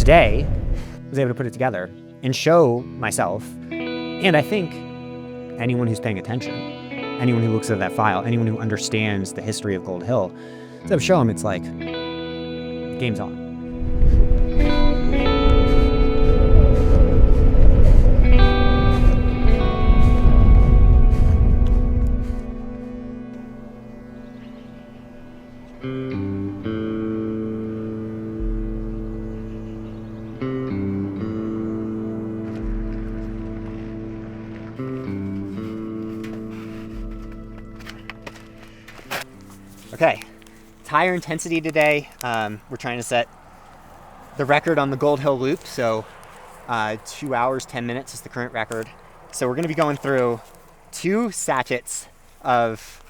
today, I was able to put it together and show myself, and I think anyone who's paying attention, anyone who looks at that file, anyone who understands the history of Gold Hill, so show them it's like, game's on. Okay, it's higher intensity today. We're trying to set the record on the Gold Hill loop, so 2 hours, 10 minutes is the current record. So we're going to be going through 2 sachets of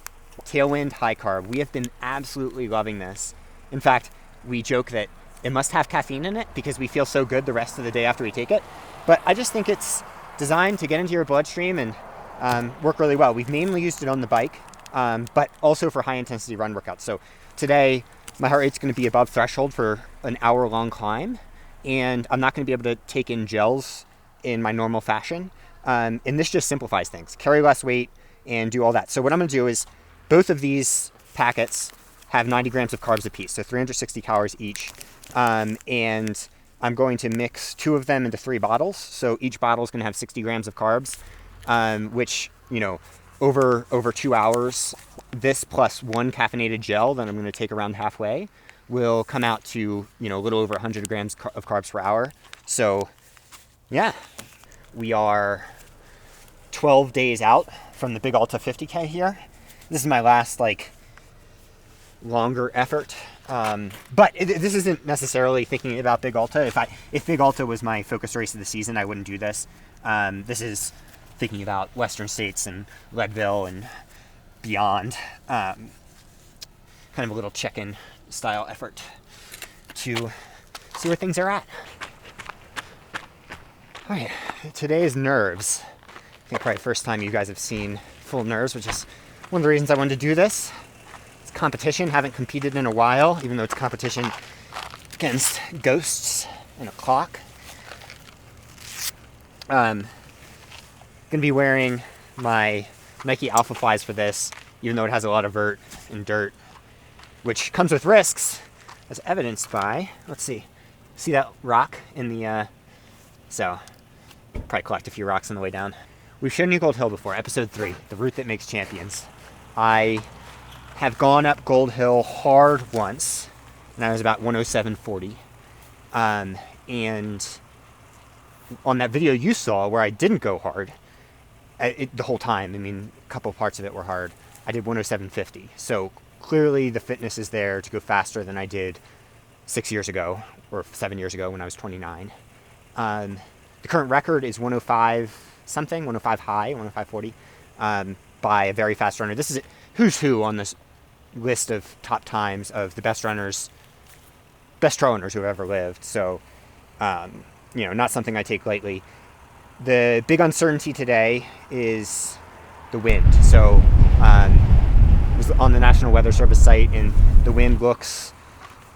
Tailwind high carb. We have been absolutely loving this. In fact, we joke that it must have caffeine in it because we feel so good the rest of the day after we take it. But I just think it's designed to get into your bloodstream and work really well. We've mainly used it on the bike, but also for high intensity run workouts. So today, my heart rate's going to be above threshold for an hour-long climb, and I'm not going to be able to take in gels in my normal fashion. And this just simplifies things. Carry less weight and do all that. So what I'm going to do is both of these packets have 90 grams of carbs apiece, so 360 calories each. And I'm going to mix 2 of them into 3 bottles. So each bottle is going to have 60 grams of carbs, which, you know, over 2 hours, this plus 1 caffeinated gel that I'm going to take around halfway will come out to, you know, a little over 100 grams of carbs per hour. So yeah, we are 12 days out from the Big Alta 50K here. This is my last longer effort. But this isn't necessarily thinking about Big Alta. If Big Alta was my focus race of the season, I wouldn't do this. This is thinking about Western States and Leadville and beyond. Kind of a little check-in style effort to see where things are at. All right, today's nerves. I think probably the first time you guys have seen full nerves, which is one of the reasons I wanted to do this. It's competition. Haven't competed in a while, even though it's competition against ghosts and a clock. Gonna be wearing my Nike Alpha Flies for this, even though it has a lot of vert and dirt, which comes with risks, as evidenced by, let's see that rock in the, so probably collect a few rocks on the way down. We've shown you Gold Hill before, episode 3, the route that makes champions. I have gone up Gold Hill hard once, and I was about 107.40, and on that video you saw where I didn't go hard, the whole time, I mean, a couple parts of it were hard, I did 107.50. So clearly the fitness is there to go faster than I did 6 years ago, or 7 years ago when I was 29. The current record is 105 something, 105 high, 105.40, by a very fast runner. This is who's who on this list of top times of the best runners, best trail runners who have ever lived. So, you know, not something I take lightly. The big uncertainty today is the wind. So it was on the National Weather Service site, and the wind looks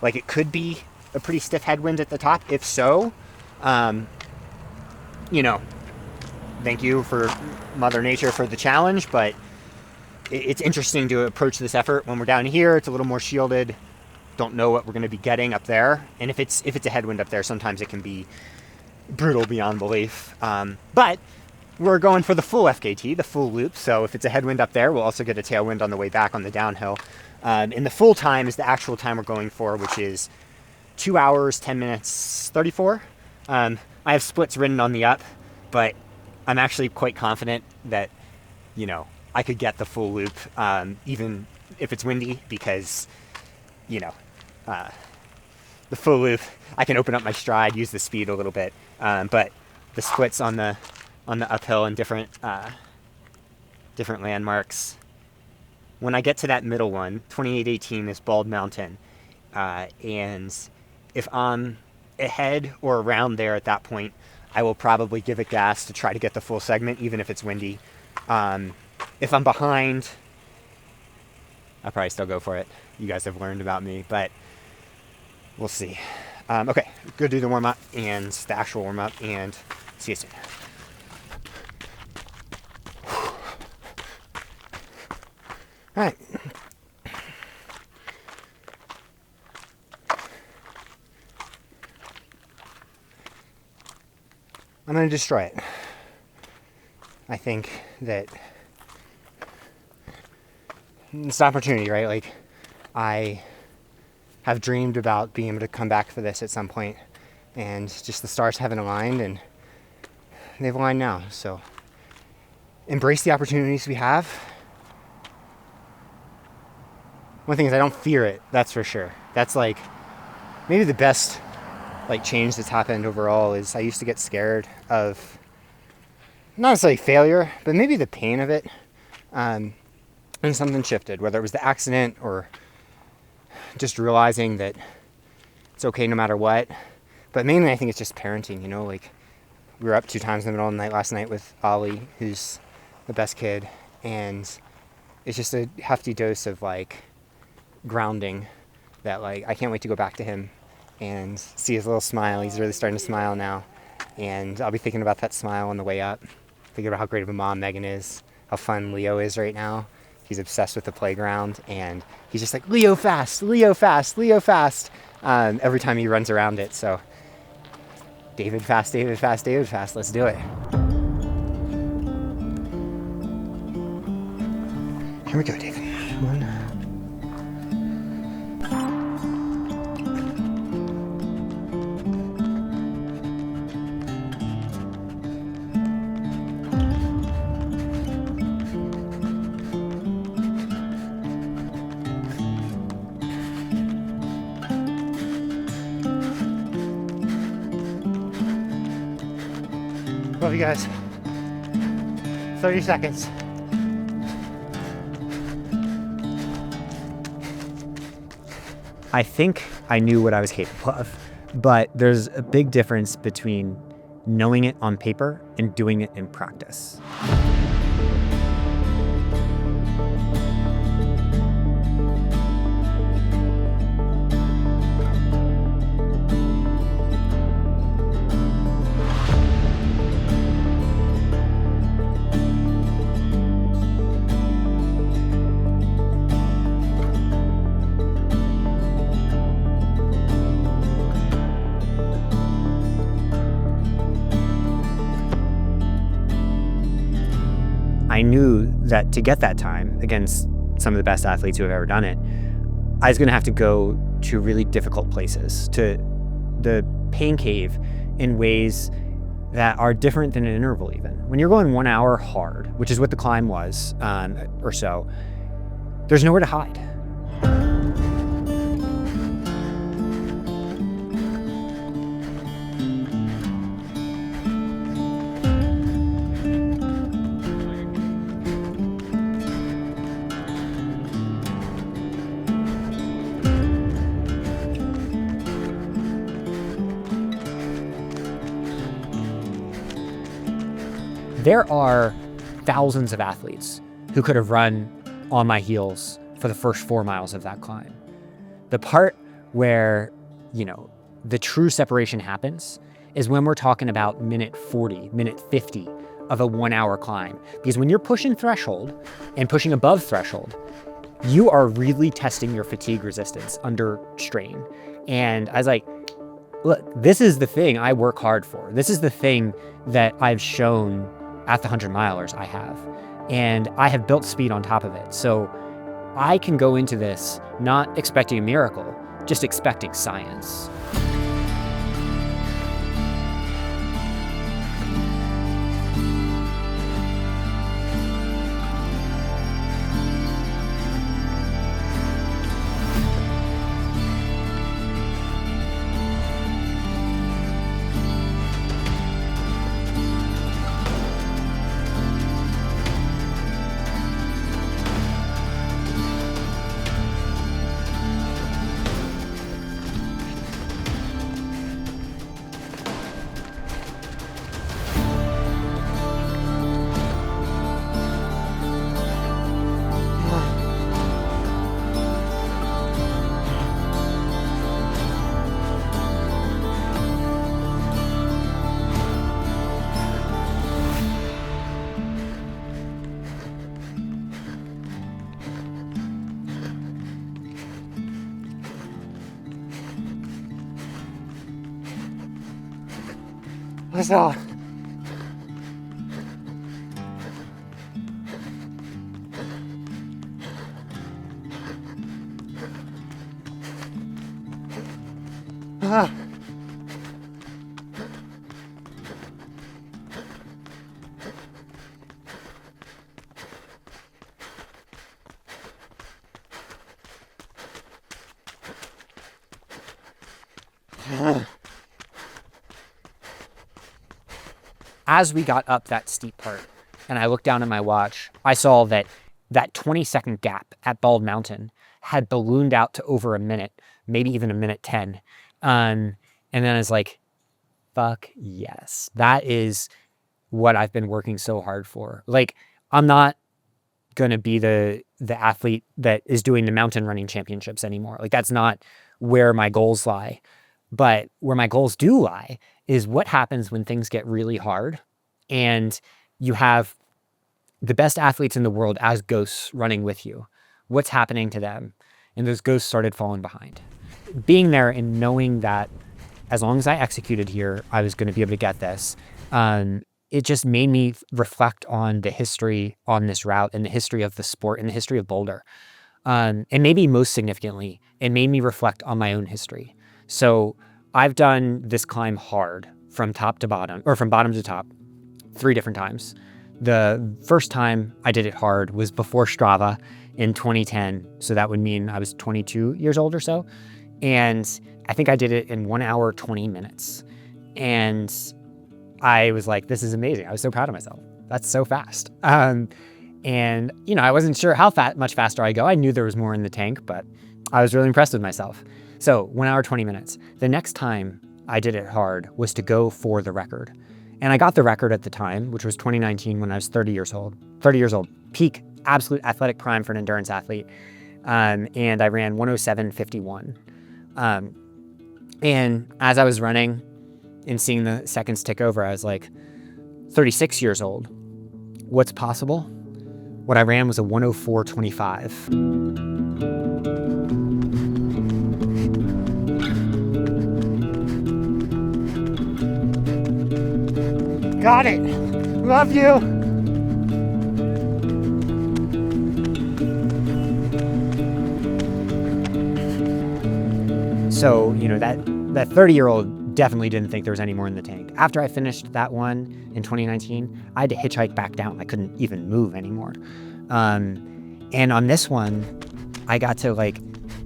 like it could be a pretty stiff headwind at the top. If so, you know, thank you for Mother Nature for the challenge, but it's interesting to approach this effort when we're down here. It's a little more shielded. Don't know what we're going to be getting up there, and if it's a headwind up there, sometimes it can be brutal beyond belief. But we're going for the full FKT, the full loop. So if it's a headwind up there, we'll also get a tailwind on the way back on the downhill. And the full time is the actual time we're going for, which is 2 hours, 10 minutes, 34. I have splits written on the up, but I'm actually quite confident that, you know, I could get the full loop, even if it's windy, because, you know, the full loop, I can open up my stride, use the speed a little bit, but the splits on the uphill and different landmarks. When I get to that middle one, 2818, this Bald Mountain, and if I'm ahead or around there at that point, I will probably give it gas to try to get the full segment, even if it's windy. If I'm behind, I'll probably still go for it. You guys have learned about me, but we'll see. Okay, go do the warm-up and the actual warm-up, and see you soon. All right. I'm going to destroy it. I think that it's an opportunity, right? Like, I have dreamed about being able to come back for this at some point, and just the stars haven't aligned, and they've aligned now. So embrace the opportunities we have. One thing is I don't fear it, that's for sure. That's like maybe the best like change that's happened overall. Is I used to get scared of not necessarily failure, but maybe the pain of it. And something shifted, whether it was the accident or just realizing that it's okay no matter what. But mainly I think it's just parenting, you know, like we were up 2 times in the middle of the night last night with Ollie, who's the best kid, and it's just a hefty dose of like grounding that like I can't wait to go back to him and see his little smile. He's really starting to smile now, and I'll be thinking about that smile on the way up, thinking about how great of a mom Megan is, how fun Leo is right now. He's obsessed with the playground, and he's just like, Leo fast, Leo fast, Leo fast, every time he runs around it. So David fast, David fast, David fast, let's do it. Here we go, David. One. Love you guys. 30 seconds. I think I knew what I was capable of, but there's a big difference between knowing it on paper and doing it in practice. I knew that to get that time against some of the best athletes who have ever done it, I was going to have to go to really difficult places, to the pain cave in ways that are different than an interval even. When you're going 1 hour hard, which is what the climb was, or so, there's nowhere to hide. There are thousands of athletes who could have run on my heels for the first 4 miles of that climb. The part where, the true separation happens is when we're talking about minute 40, minute 50 of a 1 hour climb. Because when you're pushing threshold and pushing above threshold, you are really testing your fatigue resistance under strain. And I was like, look, this is the thing I work hard for. This is the thing that I've shown at the 100 milers I have. And I have built speed on top of it. So I can go into this not expecting a miracle, just expecting science. Let's go. As we got up that steep part and I looked down at my watch, I saw that 20-second gap at Bald Mountain had ballooned out to over a minute, maybe even a minute 10. And then I was like, fuck yes, that is what I've been working so hard for. Like, I'm not going to be the athlete that is doing the mountain running championships anymore. Like, that's not where my goals lie. But where my goals do lie is what happens when things get really hard and you have the best athletes in the world as ghosts running with you. What's happening to them? And those ghosts started falling behind. Being there and knowing that as long as I executed here, I was going to be able to get this. It just made me reflect on the history on this route and the history of the sport and the history of Boulder. And maybe most significantly, it made me reflect on my own history. So I've done this climb hard from top to bottom, or from bottom to top, 3 different times. The first time I did it hard was before Strava in 2010. So that would mean I was 22 years old or so. And I think I did it in 1 hour, 20 minutes. And I was like, this is amazing. I was so proud of myself. That's so fast. And, you know, I wasn't sure how much faster I go. I knew there was more in the tank, but I was really impressed with myself. So 1 hour, 20 minutes. The next time I did it hard was to go for the record. And I got the record at the time, which was 2019 when I was 30 years old, peak, absolute athletic prime for an endurance athlete. And I ran 107.51. And as I was running and seeing the seconds tick over, I was like, 36 years old. What's possible? What I ran was a 104.25. Got it. Love you. So, you know, that 30-year-old definitely didn't think there was any more in the tank. After I finished that one in 2019, I had to hitchhike back down. I couldn't even move anymore. And on this one, I got to, like,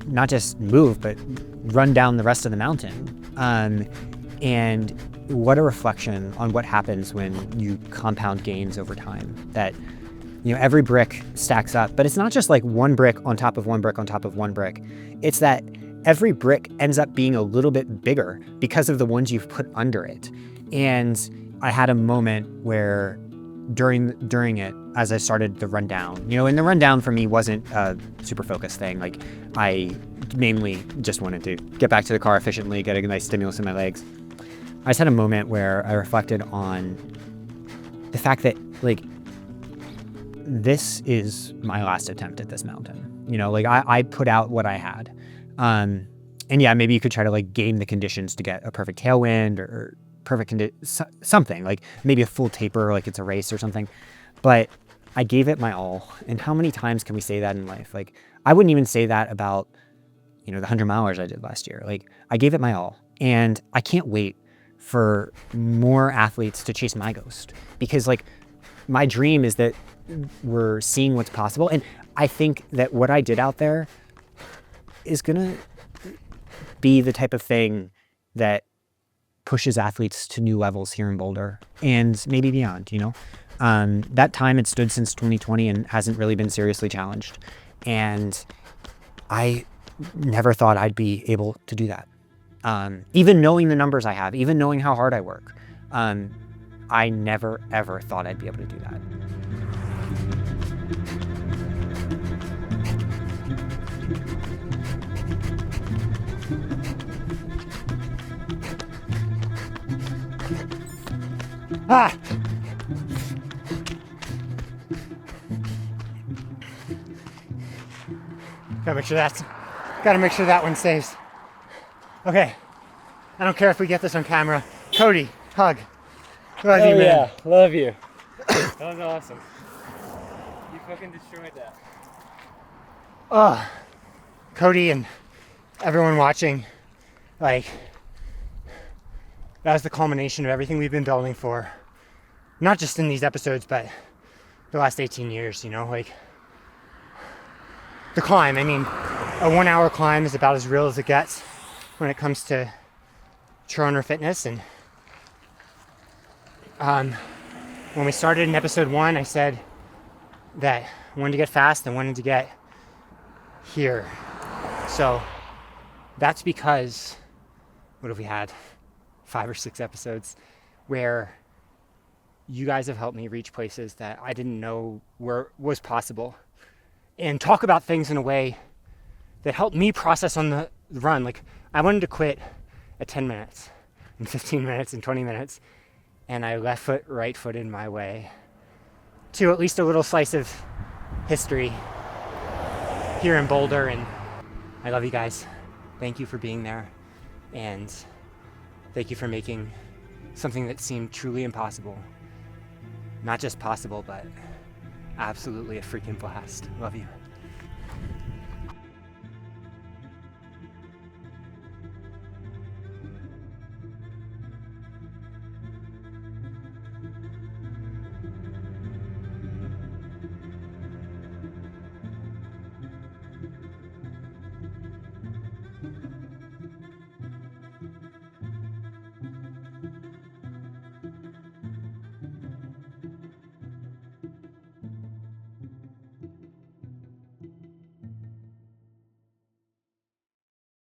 not just move, but run down the rest of the mountain. And what a reflection on what happens when you compound gains over time. That, you know, every brick stacks up, but it's not just like one brick on top of one brick on top of one brick. It's that every brick ends up being a little bit bigger because of the ones you've put under it. And I had a moment where during it, as I started the rundown, you know, and the rundown for me wasn't a super focused thing. Like, I mainly just wanted to get back to the car efficiently, get a nice stimulus in my legs. I just had a moment where I reflected on the fact that, like, this is my last attempt at this mountain. You know, like, I put out what I had. And yeah, maybe you could try to, like, game the conditions to get a perfect tailwind or perfect something, like maybe a full taper, like it's a race or something. But I gave it my all. And how many times can we say that in life? Like, I wouldn't even say that about, you know, the 100 milers I did last year. Like, I gave it my all. And I can't wait for more athletes to chase my ghost, because, like, my dream is that we're seeing what's possible. And I think that what I did out there is gonna be the type of thing that pushes athletes to new levels here in Boulder and maybe beyond, you know. That time had stood since 2020 and hasn't really been seriously challenged. And I never thought I'd be able to do that. Even knowing the numbers I have, even knowing how hard I work, I never, ever thought I'd be able to do that. Ah! Gotta make sure that one stays. Okay, I don't care if we get this on camera. Cody, hug. Love you, man. Yeah, love you. That was awesome. You fucking destroyed that. Oh, Cody and everyone watching, like, that was the culmination of everything we've been building for, not just in these episodes, but the last 18 years, you know, like, the climb. I mean, a 1 hour climb is about as real as it gets when it comes to trail runner fitness. And when we started in episode 1, I said that I wanted to get fast and wanted to get here. So that's because, what have we had? 5 or 6 episodes where you guys have helped me reach places that I didn't know was possible, and talk about things in a way that helped me process on the run. Like, I wanted to quit at 10 minutes and 15 minutes and 20 minutes, and I left foot, right footed my way to at least a little slice of history here in Boulder. And I love you guys. Thank you for being there, and thank you for making something that seemed truly impossible not just possible, but absolutely a freaking blast. Love you.